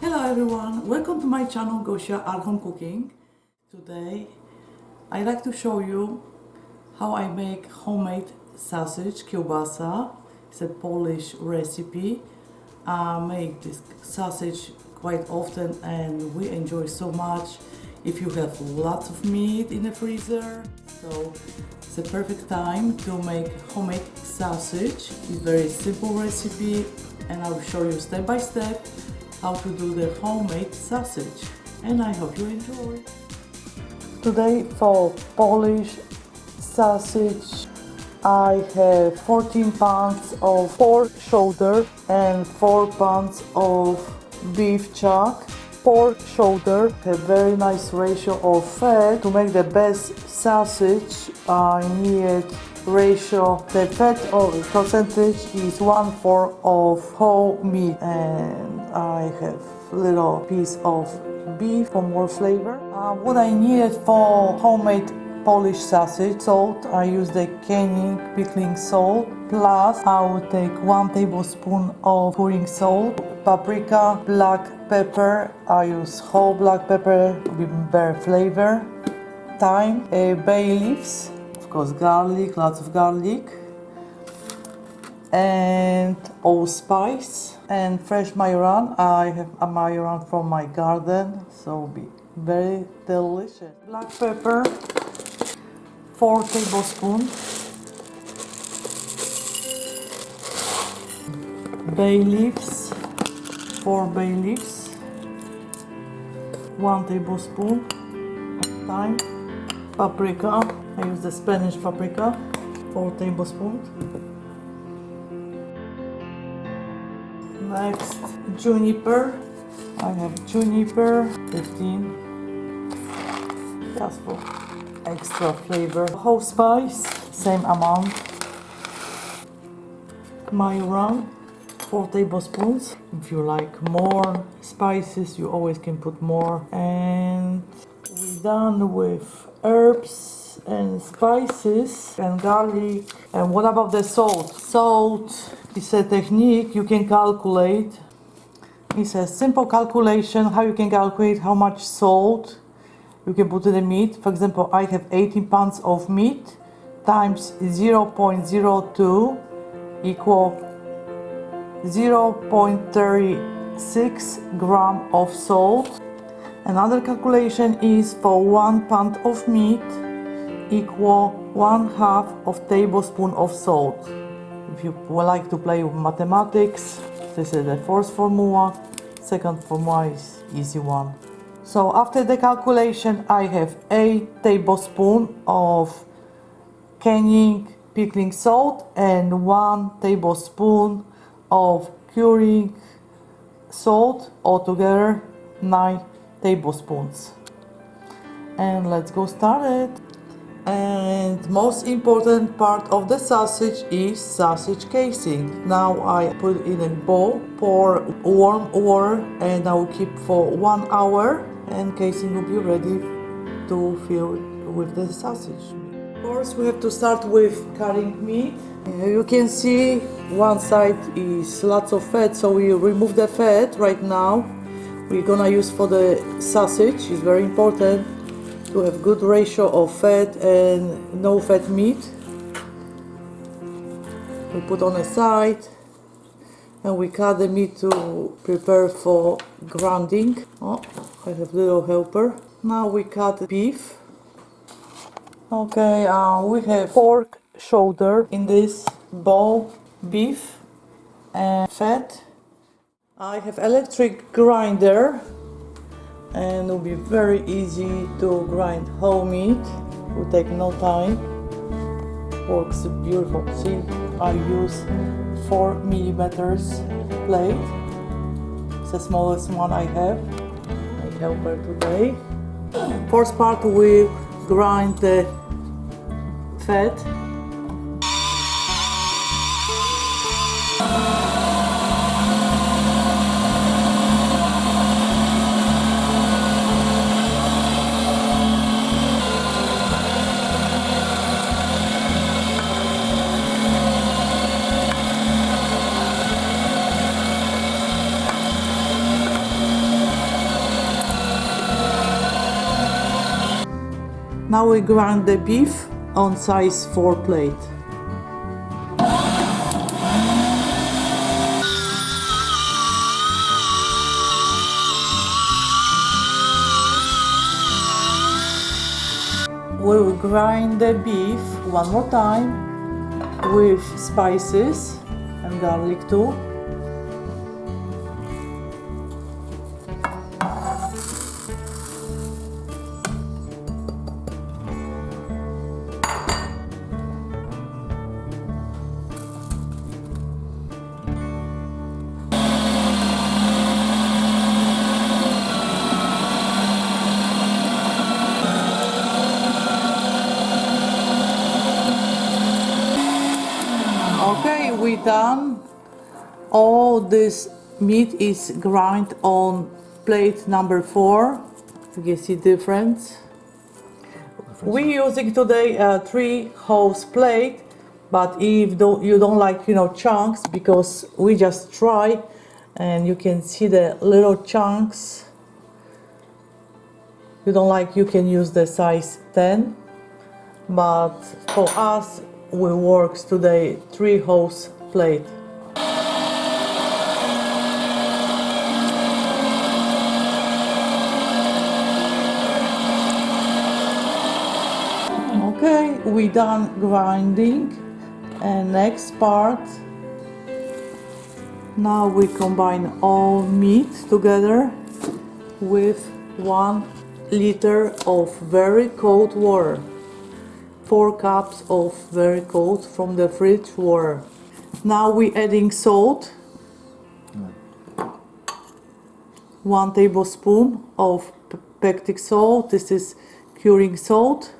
Hello everyone, welcome to my channel Gosia Art Home Cooking. Today I'd like to show you how I make homemade sausage, kielbasa. It's a Polish recipe. I make this sausage quite often and we enjoy so much if you have lots of meat in the freezer. So it's a perfect time to make homemade sausage. It's a very simple recipe and I will show you step by step how to do the homemade sausage, and I hope you enjoy. Today for Polish sausage I have 14 pounds of pork shoulder and 4 pounds of beef chuck. Pork shoulder have very nice ratio of fat. To make the best sausage I need ratio, the fat or percentage is 1/4 of whole meat, and I have little piece of beef for more flavor. What I needed for homemade Polish sausage: salt. I use the Canning pickling salt, plus I will take 1 tablespoon of curing salt, paprika, black pepper. I use whole black pepper with better flavor, thyme, bay leaves, of course garlic, lots of garlic, and allspice and fresh Marjoram. I have a Marjoram from my garden, so it'll be very delicious. Black pepper, 4 tablespoons. Bay leaves, 4 bay leaves. 1 tablespoon of thyme. Paprika, I use the Spanish paprika, 4 tablespoons. Next, juniper. I have juniper, 15, just for extra flavor. Allspice, same amount. Marjoram, 4 tablespoons. If you like more spices, you always can put more. And we're done with herbs and spices and garlic. And what about the salt? Salt is a technique you can calculate. It's a simple calculation how you can calculate how much salt you can put in the meat. For example, I have 18 pounds of meat times 0.02 equal 0.36 gram of salt. Another calculation is for 1 pound of meat equal 1/2 of tablespoon of salt. If you would like to play with mathematics, this is the first formula. Second formula is easy one. So after the calculation, I have 8 tablespoons of Canning pickling salt and 1 tablespoon of curing salt, altogether 9 tablespoons. And let's go started. And most important part of the sausage is sausage casing. Now I put it in a bowl, pour warm water, and I will keep for 1 hour, and casing will be ready to fill with the sausage. Of course, we have to start with cutting meat. You can see one side is lots of fat, so we remove the fat right now. We're gonna use for the sausage. It's very important to have good ratio of fat and no fat meat. We put on a side and we cut the meat to prepare for grinding. Oh, I have little helper. Now we cut the beef. Okay, we have pork shoulder in this bowl, beef and fat. I have electric grinder, and it will be very easy to grind whole meat. It will take no time. Works beautiful. See, I use 4 millimeters plate. It's the smallest one I have. My helper today. First part we grind the fat. Now we grind the beef on size 4 plate. We will grind the beef one more time with spices and garlic too. Okay, we done. All this meat is grind on plate number 4. You can see difference. We using today a 3-house plate, but if you don't like chunks, because we just try, and you can see the little chunks. You don't like, you can use the size 10, but for us we works today 3-house plate. Okay, we done grinding, and next part, now we combine all meat together with 1 liter of very cold water. 4 cups of very cold from the fridge water. Now we adding salt. 1 tablespoon of pectic salt. This is curing salt.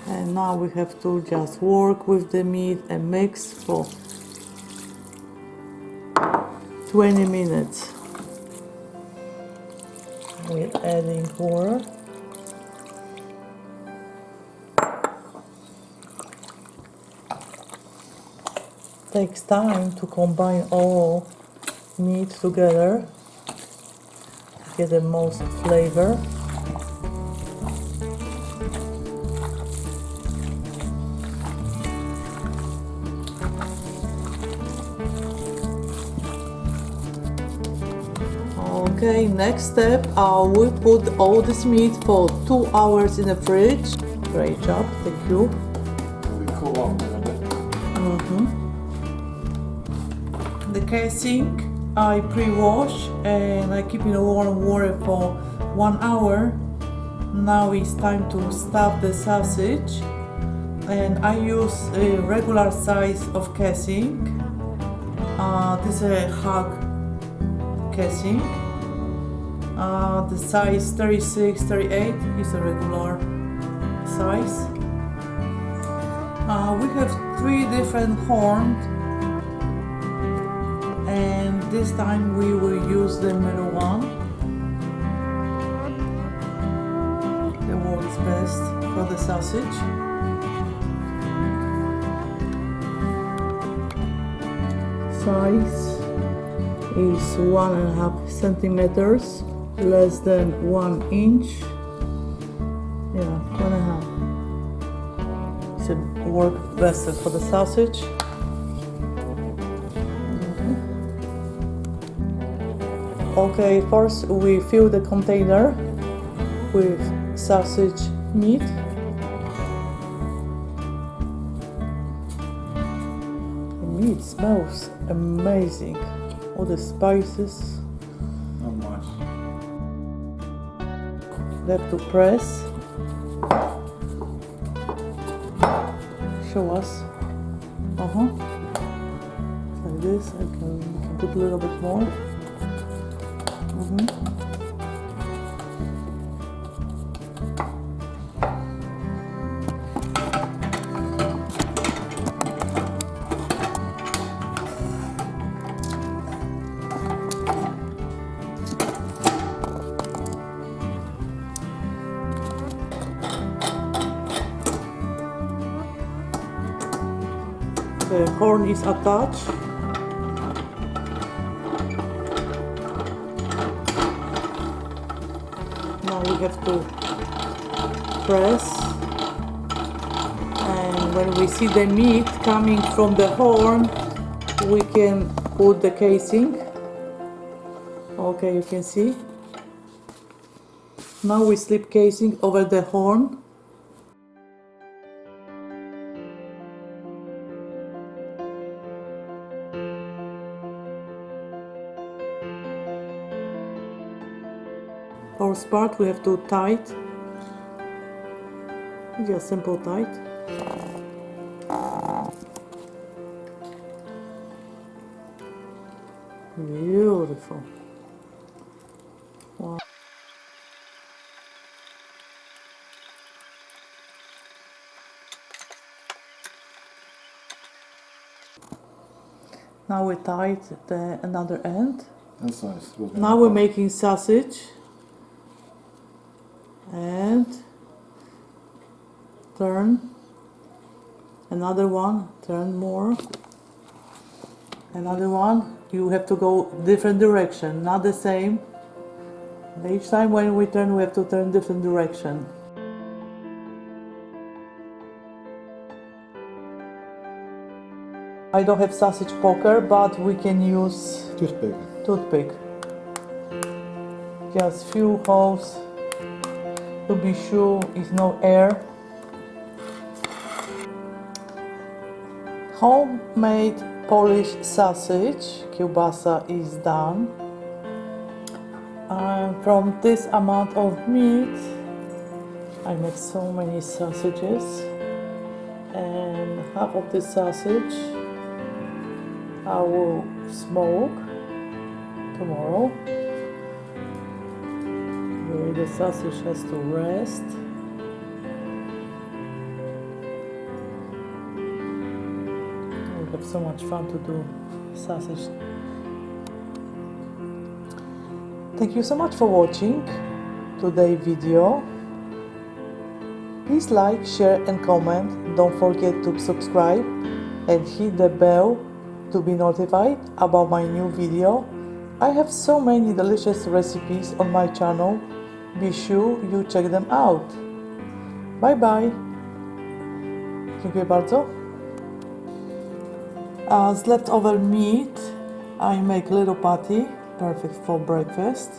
And now we have to just work with the meat and mix for 20 minutes. We're adding water. Takes time to combine all meat together to get the most flavor. Okay, next step, we put all this meat for 2 hours in the fridge. Great job, thank you. We cool off a bit. The casing I pre-wash and I keep in warm water for 1 hour. Now it's time to stuff the sausage, and I use a regular size of casing. This is a Hog Casing. The size 36, 38 is a regular size. We have 3 different horns, and this time we will use the middle one. The works best for the sausage. Size is 1.5 centimeters. Less than 1 inch. Yeah, 1.5. Should work best for the sausage. Okay, first we fill the container with sausage meat. The meat smells amazing. All the spices. Not much. Have to press. Show us. Like this. You can put a little bit more. The corn is attached. we have to press, and when we see the meat coming from the horn, we can put the casing. Okay, you can see. Now we slip casing over the horn. First part we have to tight, just simple tight. Beautiful. Wow. Now we tied the another end. That's nice. Now we're making sausage. And turn, another one, turn more, another one. You have to go different direction, not the same. Each time when we turn, we have to turn different direction. I don't have sausage poker, but we can use toothpick. Just few holes to be sure is no air. Homemade Polish sausage kielbasa is done. And from this amount of meat, I make so many sausages, and half of the sausage I will smoke tomorrow. The sausage has to rest. We have so much fun to do sausage. Thank you so much for watching today's video. Please like, share and comment. Don't forget to subscribe and hit the bell to be notified about my new video. I have so many delicious recipes on my channel. Be sure you check them out. Bye bye. Dziękuję bardzo. As leftover meat, I make little patty, perfect for breakfast.